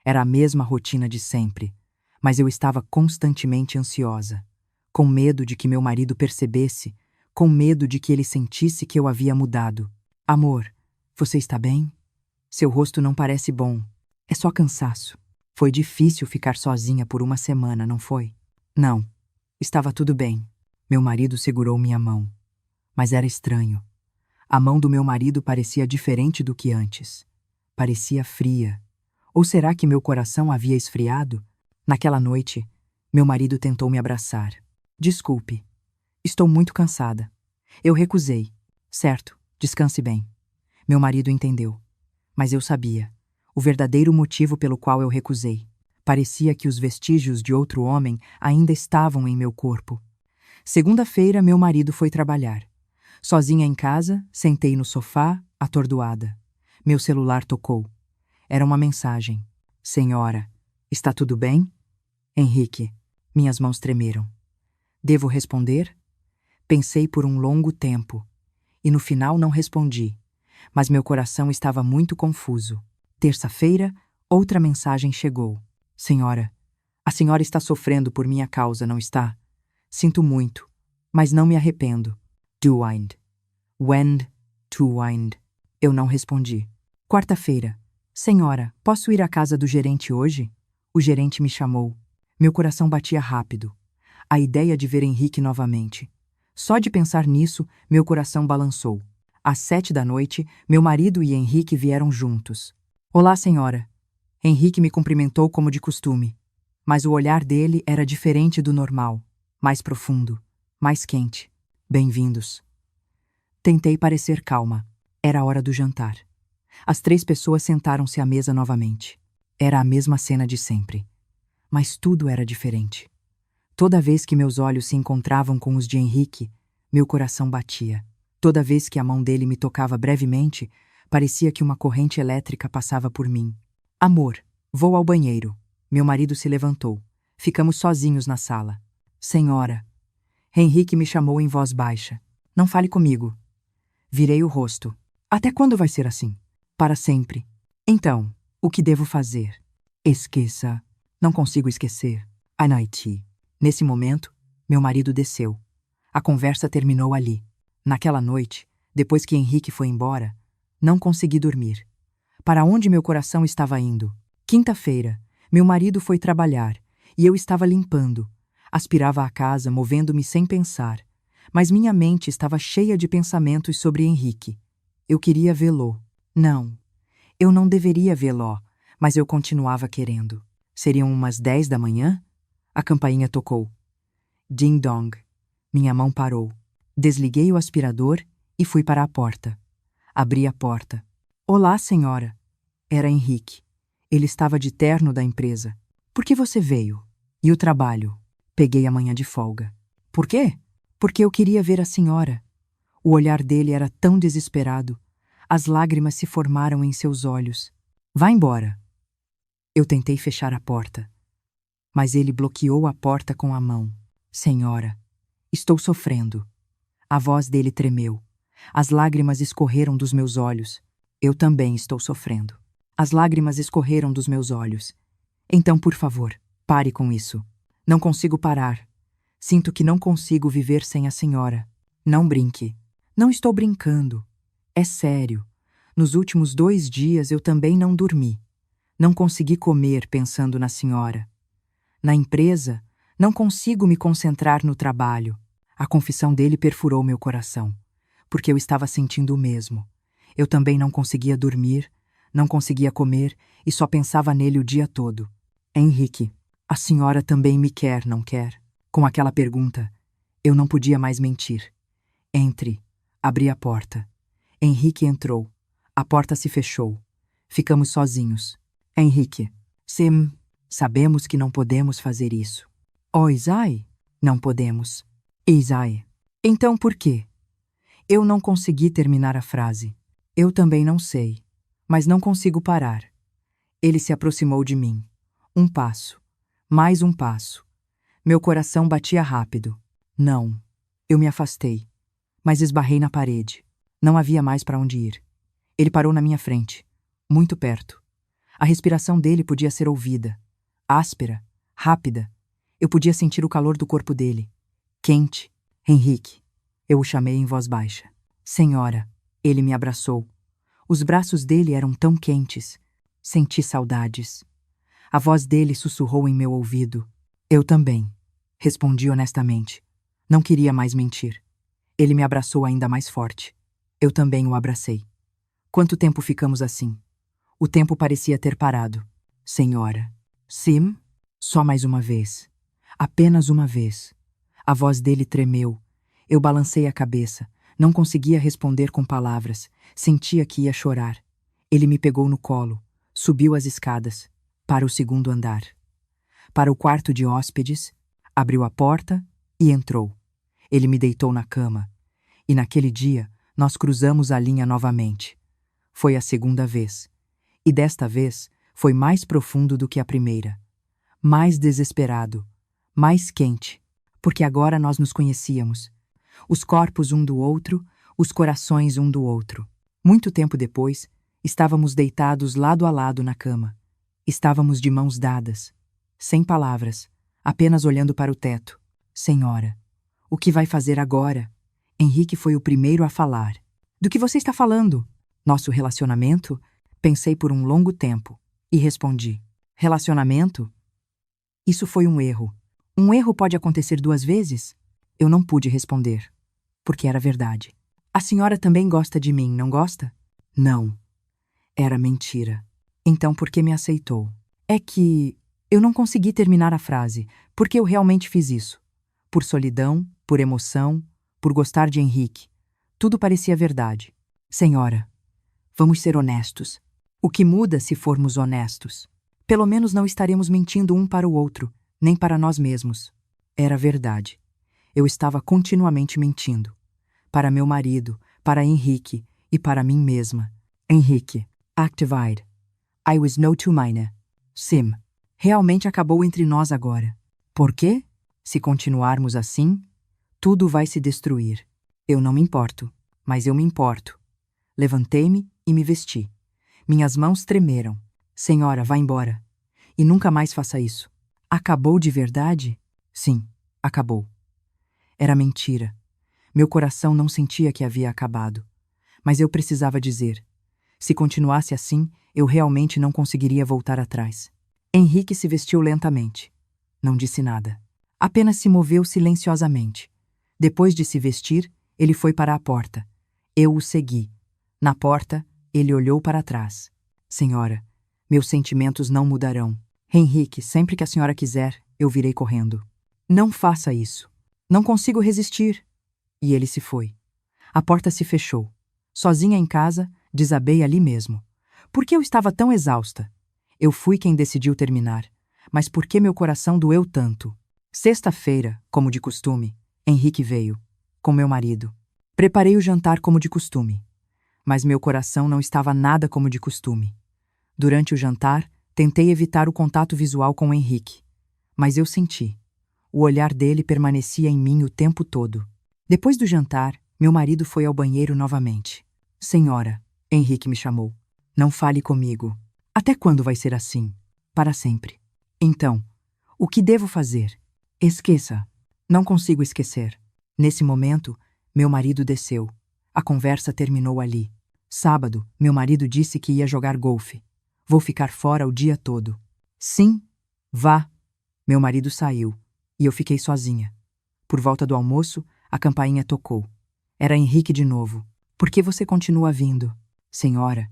Era a mesma rotina de sempre, mas eu estava constantemente ansiosa, com medo de que meu marido percebesse, com medo de que ele sentisse que eu havia mudado. Amor, você está bem? Seu rosto não parece bom. É só cansaço. Foi difícil ficar sozinha por uma semana, não foi? Não. Estava tudo bem. Meu marido segurou minha mão. Mas era estranho. A mão do meu marido parecia diferente do que antes. Parecia fria. Ou será que meu coração havia esfriado? Naquela noite, meu marido tentou me abraçar. Desculpe. Estou muito cansada. Eu recusei. Certo, descanse bem. Meu marido entendeu. Mas eu sabia. O verdadeiro motivo pelo qual eu recusei. Parecia que os vestígios de outro homem ainda estavam em meu corpo. Segunda-feira, meu marido foi trabalhar. Sozinha em casa, sentei no sofá, atordoada. Meu celular tocou. Era uma mensagem. Senhora, está tudo bem? Henrique, minhas mãos tremeram. Devo responder? Pensei por um longo tempo. E no final não respondi. Mas meu coração estava muito confuso. Terça-feira, outra mensagem chegou. Senhora, a senhora está sofrendo por minha causa, não está? Sinto muito, mas não me arrependo. Do wind. Wend to wind. Eu não respondi. Quarta-feira. Senhora, posso ir à casa do gerente hoje? O gerente me chamou. Meu coração batia rápido. A ideia de ver Henrique novamente. Só de pensar nisso, meu coração balançou. Às 7 da noite, meu marido e Henrique vieram juntos. Olá, senhora. Henrique me cumprimentou como de costume. Mas o olhar dele era diferente do normal, mais profundo, mais quente. Bem-vindos. Tentei parecer calma. Era a hora do jantar. As 3 pessoas sentaram-se à mesa novamente. Era a mesma cena de sempre. Mas tudo era diferente. Toda vez que meus olhos se encontravam com os de Henrique, meu coração batia. Toda vez que a mão dele me tocava brevemente, parecia que uma corrente elétrica passava por mim. Amor, vou ao banheiro. Meu marido se levantou. Ficamos sozinhos na sala. Senhora. Henrique me chamou em voz baixa. Não fale comigo. Virei o rosto. Até quando vai ser assim? Para sempre. Então, o que devo fazer? Esqueça. Não consigo esquecer. A noite. Nesse momento, meu marido desceu. A conversa terminou ali. Naquela noite, depois que Henrique foi embora, não consegui dormir. Para onde meu coração estava indo? Quinta-feira, meu marido foi trabalhar e eu estava limpando. Aspirava a casa, movendo-me sem pensar. Mas minha mente estava cheia de pensamentos sobre Henrique. Eu queria vê-lo. Não, eu não deveria vê-lo, mas eu continuava querendo. Seriam umas 10 da manhã? A campainha tocou. Ding dong. Minha mão parou. Desliguei o aspirador e fui para a porta. Abri a porta. Olá, senhora. Era Henrique. Ele estava de terno da empresa. Por que você veio? E o trabalho? Peguei a manhã de folga. Por quê? Porque eu queria ver a senhora. O olhar dele era tão desesperado. As lágrimas se formaram em seus olhos. Vá embora. Eu tentei fechar a porta, mas ele bloqueou a porta com a mão. Senhora, estou sofrendo. A voz dele tremeu. As lágrimas escorreram dos meus olhos. Eu também estou sofrendo. As lágrimas escorreram dos meus olhos. Então, por favor, pare com isso. Não consigo parar. Sinto que não consigo viver sem a senhora. Não brinque. Não estou brincando. É sério. Nos últimos 2 dias eu também não dormi. Não consegui comer pensando na senhora. Na empresa, não consigo me concentrar no trabalho. A confissão dele perfurou meu coração, porque eu estava sentindo o mesmo. Eu também não conseguia dormir, não conseguia comer e só pensava nele o dia todo. Henrique, a senhora também me quer, não quer? Com aquela pergunta, eu não podia mais mentir. Entre. Abri a porta. Henrique entrou. A porta se fechou. Ficamos sozinhos. Henrique. Sim, sabemos que não podemos fazer isso. Oh, Isai? Não podemos. Isai. Então por quê? Eu não consegui terminar a frase. Eu também não sei, mas não consigo parar. Ele se aproximou de mim. Um passo. Mais um passo. Meu coração batia rápido. Não. Eu me afastei, mas esbarrei na parede. Não havia mais para onde ir. Ele parou na minha frente, muito perto. A respiração dele podia ser ouvida. Áspera, rápida. Eu podia sentir o calor do corpo dele. Quente. Henrique. Eu o chamei em voz baixa. Senhora. Ele me abraçou. Os braços dele eram tão quentes. Senti saudades. A voz dele sussurrou em meu ouvido. Eu também. Respondi honestamente. Não queria mais mentir. Ele me abraçou ainda mais forte. Eu também o abracei. Quanto tempo ficamos assim? O tempo parecia ter parado. Senhora. Sim? Só mais uma vez. Apenas uma vez. A voz dele tremeu. Eu balancei a cabeça. Não conseguia responder com palavras. Sentia que ia chorar. Ele me pegou no colo. Subiu as escadas. Para o 2º andar. Para o quarto de hóspedes. Abriu a porta e entrou. Ele me deitou na cama. E naquele dia, nós cruzamos a linha novamente. Foi a 2ª vez. E desta vez, foi mais profundo do que a primeira. Mais desesperado. Mais quente. Porque agora nós nos conhecíamos. Os corpos um do outro, os corações um do outro. Muito tempo depois, estávamos deitados lado a lado na cama. Estávamos de mãos dadas. Sem palavras, apenas olhando para o teto. Senhora, o que vai fazer agora? Henrique foi o primeiro a falar. Do que você está falando? Nosso relacionamento? Pensei por um longo tempo e respondi. Relacionamento? Isso foi um erro. Um erro pode acontecer 2 vezes? Eu não pude responder. porque era verdade. A senhora também gosta de mim, não gosta? Não. Era mentira. Então por que me aceitou? É que eu não consegui terminar a frase, porque eu realmente fiz isso. Por solidão, por emoção, por gostar de Henrique. Tudo parecia verdade. Senhora, vamos ser honestos. O que muda se formos honestos? Pelo menos não estaremos mentindo um para o outro, nem para nós mesmos. Era verdade. Eu estava continuamente mentindo. Para meu marido, para Henrique e para mim mesma. Henrique, activied. I was no to mine. Sim. Realmente acabou entre nós agora. Por quê? Se continuarmos assim, tudo vai se destruir. Eu não me importo, mas eu me importo. Levantei-me e me vesti. Minhas mãos tremeram. Senhora, vá embora. E nunca mais faça isso. Acabou de verdade? Sim, acabou. Era mentira. Meu coração não sentia que havia acabado. Mas eu precisava dizer. Se continuasse assim, eu realmente não conseguiria voltar atrás. Henrique se vestiu lentamente. Não disse nada. Apenas se moveu silenciosamente. Depois de se vestir, ele foi para a porta. Eu o segui. Na porta, ele olhou para trás. Senhora, meus sentimentos não mudarão. Henrique, sempre que a senhora quiser, eu virei correndo. Não faça isso. Não consigo resistir. E ele se foi. A porta se fechou. Sozinha em casa, desabei ali mesmo. Por que eu estava tão exausta? Eu fui quem decidiu terminar. Mas por que meu coração doeu tanto? Sexta-feira, como de costume, Henrique veio, com meu marido. Preparei o jantar como de costume. Mas meu coração não estava nada como de costume. Durante o jantar, tentei evitar o contato visual com Henrique. Mas eu senti. O olhar dele permanecia em mim o tempo todo. Depois do jantar, meu marido foi ao banheiro novamente. Senhora, Henrique me chamou. Não fale comigo. Até quando vai ser assim? Para sempre. Então, o que devo fazer? Esqueça. Não consigo esquecer. Nesse momento, meu marido desceu. A conversa terminou ali. Sábado, meu marido disse que ia jogar golfe. Vou ficar fora o dia todo. Sim, vá. Meu marido saiu, e eu fiquei sozinha. Por volta do almoço, a campainha tocou. Era Henrique de novo. Por que você continua vindo? Senhora,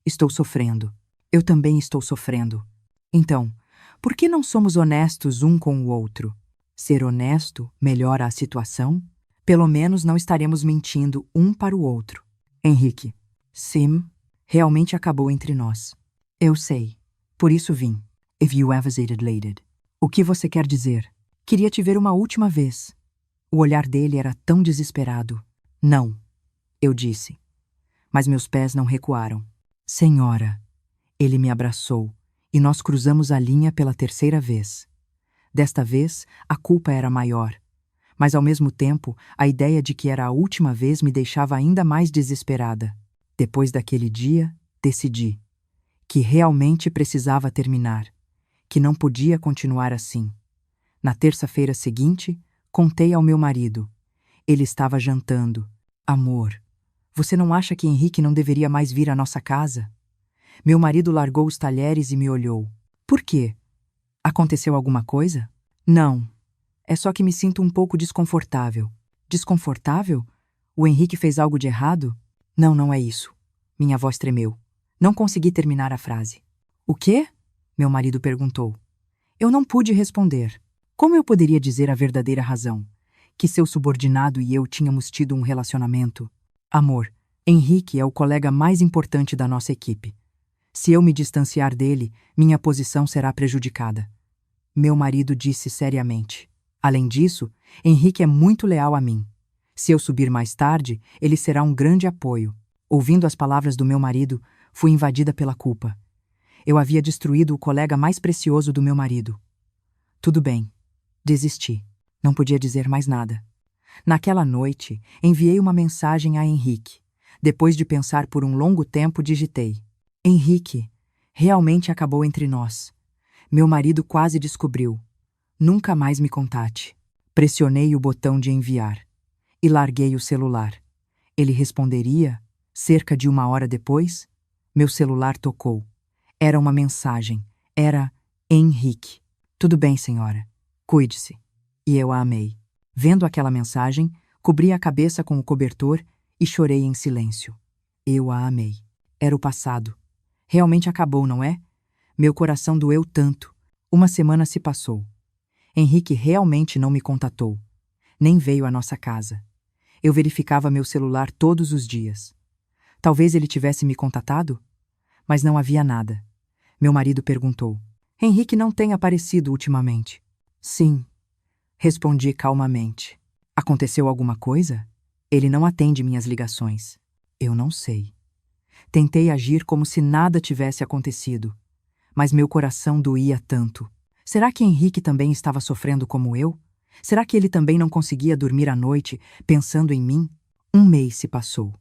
estou sofrendo. Eu também estou sofrendo. Então, por que não somos honestos um com o outro? Ser honesto melhora a situação? Pelo menos não estaremos mentindo um para o outro. Henrique. Sim, realmente acabou entre nós. Eu sei. Por isso vim. If you hesitated later. O que você quer dizer? Queria te ver uma última vez. O olhar dele era tão desesperado. Não, eu disse. Mas meus pés não recuaram. Senhora. Ele me abraçou, e nós cruzamos a linha pela terceira vez. Desta vez, a culpa era maior. Mas, ao mesmo tempo, a ideia de que era a última vez me deixava ainda mais desesperada. Depois daquele dia, decidi que realmente precisava terminar, que não podia continuar assim. Na terça-feira seguinte, contei ao meu marido. Ele estava jantando. Amor, você não acha que Henrique não deveria mais vir à nossa casa? Meu marido largou os talheres e me olhou. Por quê? Aconteceu alguma coisa? Não. É só que me sinto um pouco desconfortável. Desconfortável? O Henrique fez algo de errado? Não, não é isso. Minha voz tremeu. Não consegui terminar a frase. O quê? Meu marido perguntou. Eu não pude responder. Como eu poderia dizer a verdadeira razão? Que seu subordinado e eu tínhamos tido um relacionamento? Amor, Henrique é o colega mais importante da nossa equipe. Se eu me distanciar dele, minha posição será prejudicada. Meu marido disse seriamente. Além disso, Henrique é muito leal a mim. Se eu subir mais tarde, ele será um grande apoio. Ouvindo as palavras do meu marido, fui invadida pela culpa. Eu havia destruído o colega mais precioso do meu marido. Tudo bem. Desisti. Não podia dizer mais nada. Naquela noite, enviei uma mensagem a Henrique. Depois de pensar por um longo tempo, digitei. Henrique, realmente acabou entre nós. Meu marido quase descobriu. Nunca mais me contate. Pressionei o botão de enviar. E larguei o celular. Ele responderia? Cerca de 1 hora depois, meu celular tocou. Era uma mensagem. Era Henrique. Tudo bem, senhora. Cuide-se. E eu a amei. Vendo aquela mensagem, Cobri a cabeça com o cobertor e chorei em silêncio. Eu a amei. Era o passado. Realmente acabou, não é? Meu coração doeu tanto. Uma semana se passou. Henrique realmente não me contatou. Nem veio à nossa casa. Eu verificava meu celular todos os dias. Talvez ele tivesse me contatado? Mas não havia nada. Meu marido perguntou: Henrique não tem aparecido ultimamente? Sim, respondi calmamente. Aconteceu alguma coisa? Ele não atende minhas ligações. Eu não sei. Tentei agir como se nada tivesse acontecido, mas meu coração doía tanto. Será que Henrique também estava sofrendo como eu? Será que ele também não conseguia dormir à noite, pensando em mim? Um mês se passou.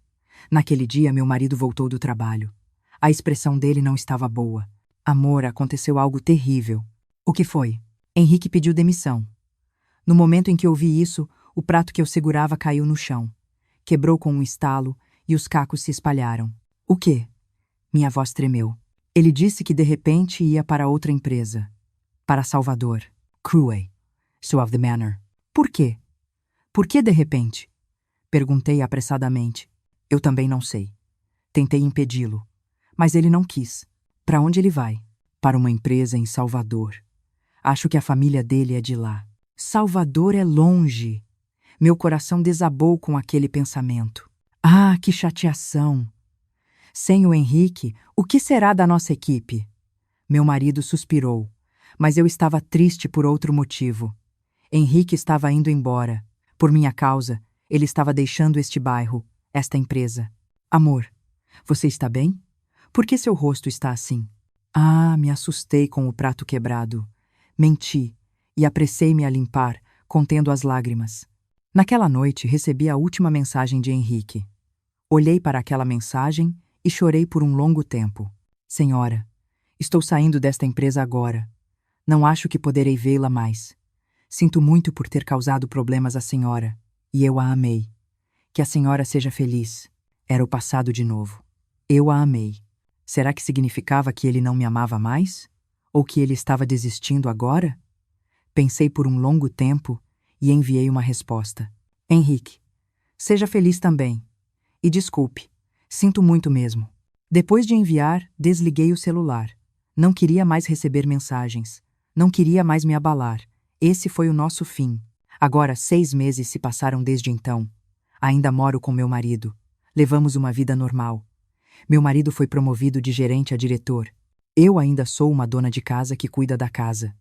Naquele dia, meu marido voltou do trabalho. A expressão dele não estava boa. Amor, aconteceu algo terrível. O que foi? Henrique pediu demissão. No momento em que ouvi isso, o prato que eu segurava caiu no chão. Quebrou com um estalo e os cacos se espalharam. O quê? Minha voz tremeu. Ele disse que de repente ia para outra empresa. Para Salvador. Creway. Of the Manor. Por quê? Por que de repente? Perguntei apressadamente. Eu também não sei. Tentei impedi-lo. Mas ele não quis. Para onde ele vai? Para uma empresa em Salvador. Acho que a família dele é de lá. Salvador é longe. Meu coração desabou com aquele pensamento. Ah, que chateação! Sem o Henrique, o que será da nossa equipe? Meu marido suspirou, mas eu estava triste por outro motivo. Henrique estava indo embora. Por minha causa, ele estava deixando este bairro, esta empresa. Amor, você está bem? Por que seu rosto está assim? Ah, me assustei com o prato quebrado. Menti e apressei-me a limpar, contendo as lágrimas. Naquela noite, recebi a última mensagem de Henrique. Olhei para aquela mensagem e chorei por um longo tempo. Senhora, estou saindo desta empresa agora. Não acho que poderei vê-la mais. Sinto muito por ter causado problemas à senhora, e eu a amei. Que a senhora seja feliz. Era o passado de novo. Eu a amei. Será que significava que ele não me amava mais? Ou que ele estava desistindo agora? Pensei por um longo tempo e enviei uma resposta. Henrique, seja feliz também. E desculpe, sinto muito mesmo. Depois de enviar, desliguei o celular. Não queria mais receber mensagens. Não queria mais me abalar. Esse foi o nosso fim. Agora 6 meses se passaram desde então. Ainda moro com meu marido. Levamos uma vida normal. Meu marido foi promovido de gerente a diretor. Eu ainda sou uma dona de casa que cuida da casa.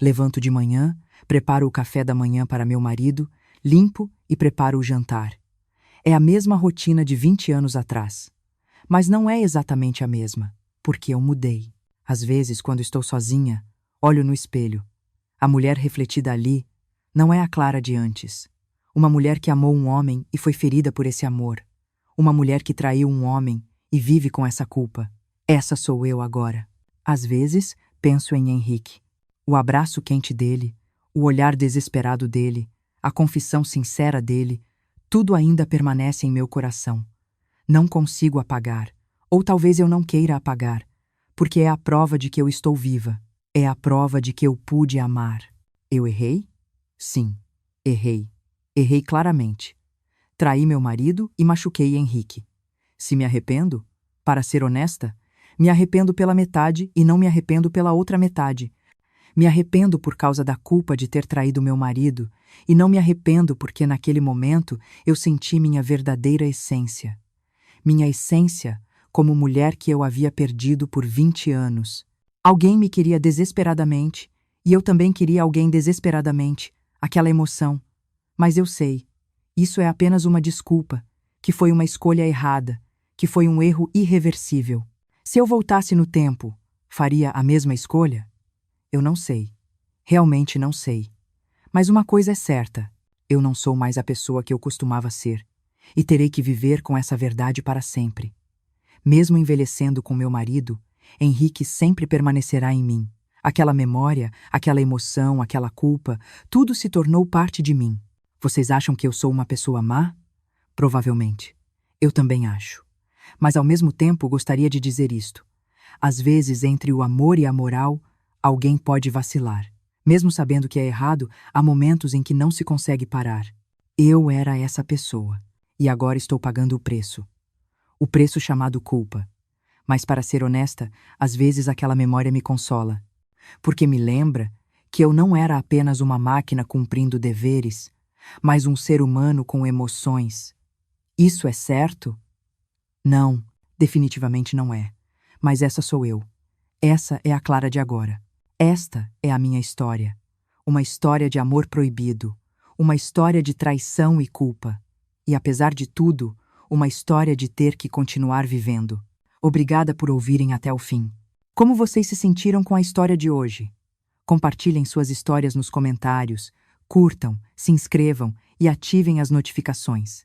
Levanto de manhã, preparo o café da manhã para meu marido, limpo e preparo o jantar. É a mesma rotina de 20 anos atrás. Mas não é exatamente a mesma, porque eu mudei. Às vezes, quando estou sozinha, olho no espelho. A mulher refletida ali não é a Clara de antes. Uma mulher que amou um homem e foi ferida por esse amor. Uma mulher que traiu um homem e vive com essa culpa. Essa sou eu agora. Às vezes, penso em Henrique. O abraço quente dele, o olhar desesperado dele, a confissão sincera dele, tudo ainda permanece em meu coração. Não consigo apagar, ou talvez eu não queira apagar, porque é a prova de que eu estou viva. É a prova de que eu pude amar. Eu errei? Sim, errei. Errei claramente. Traí meu marido e machuquei Henrique. Se me arrependo, para ser honesta, me arrependo pela metade e não me arrependo pela outra metade. Me arrependo por causa da culpa de ter traído meu marido e não me arrependo porque naquele momento eu senti minha verdadeira essência. Minha essência como mulher que eu havia perdido por 20 anos. Alguém me queria desesperadamente e eu também queria alguém desesperadamente, aquela emoção. Mas eu sei, isso é apenas uma desculpa, que foi uma escolha errada, que foi um erro irreversível. Se eu voltasse no tempo, faria a mesma escolha? Eu não sei. Realmente não sei. Mas uma coisa é certa. Eu não sou mais a pessoa que eu costumava ser. E terei que viver com essa verdade para sempre. Mesmo envelhecendo com meu marido, Henrique sempre permanecerá em mim. Aquela memória, aquela emoção, aquela culpa, tudo se tornou parte de mim. Vocês acham que eu sou uma pessoa má? Provavelmente. Eu também acho. Mas ao mesmo tempo gostaria de dizer isto. Às vezes, entre o amor e a moral, alguém pode vacilar. Mesmo sabendo que é errado, há momentos em que não se consegue parar. Eu era essa pessoa, e agora estou pagando o preço. O preço chamado culpa. Mas, para ser honesta, às vezes aquela memória me consola, porque me lembra que eu não era apenas uma máquina cumprindo deveres, mas um ser humano com emoções. Isso é certo? Não, definitivamente não é. Mas essa sou eu. Essa é a Clara de agora. Esta é a minha história. Uma história de amor proibido, uma história de traição e culpa. E, apesar de tudo, uma história de ter que continuar vivendo. Obrigada por ouvirem até o fim. Como vocês se sentiram com a história de hoje? Compartilhem suas histórias nos comentários, curtam, se inscrevam e ativem as notificações.